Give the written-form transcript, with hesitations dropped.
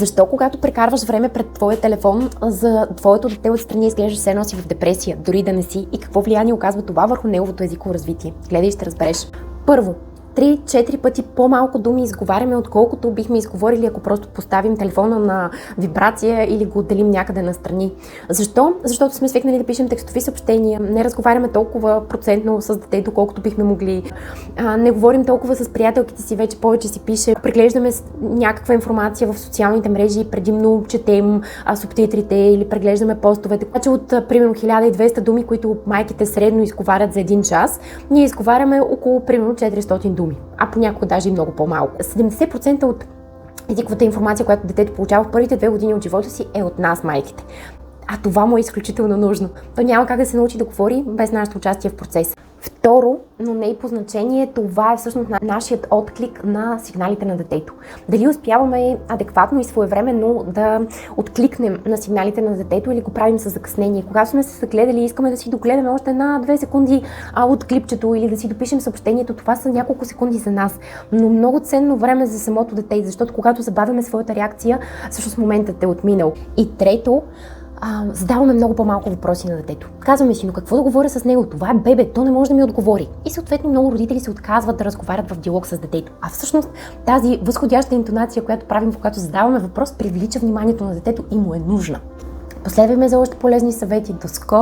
Защо когато прекарваш време пред твоя телефон, за твоето дете отстрани изглежда все едно си в депресия, дори да не си, и какво влияние оказва това върху неговото езиково развитие? Гледай и ще разбереш. Първо, 3-4 пъти по-малко думи изговаряме, отколкото бихме изговорили, ако просто поставим телефона на вибрация или го отделим някъде настрани. Защо? Защото сме свикнали да пишем текстови съобщения, не разговаряме толкова процентно с детето, колкото бихме могли, не говорим толкова с приятелките си, вече повече си пише, преглеждаме някаква информация в социалните мрежи, предимно четем субтитрите или преглеждаме постовете. Така че от примерно 1200 думи, които майките средно изговарят за един час, ние изговаряме около примерно 400 думи, а понякога даже и много по-малко. 70% от езиковата информация, която детето получава в първите 2 години от живота си, е от нас, майките. А това му е изключително нужно. То няма как да се научи да говори без нашето участие в процеса. Второ, но не и по значение, това е всъщност нашият отклик на сигналите на детето. Дали успяваме адекватно и своевременно да откликнем на сигналите на детето или го правим с закъснение. Когато сме се загледали и искаме да си догледаме още 1-2 секунди от клипчето или да си допишем съобщението, това са няколко секунди за нас, но много ценно време за самото дете, защото когато забавяме своята реакция, всъщност моментът е отминал. И трето, задаваме много по-малко въпроси на детето. Казваме си, но какво да говоря с него? Това е бебе, то не може да ми отговори. И съответно много родители се отказват да разговарят в диалог с детето. А всъщност тази възходяща интонация, която правим, когато задаваме въпрос, привлича вниманието на детето и му е нужна. Последвай ме за още полезни съвети. До скоро!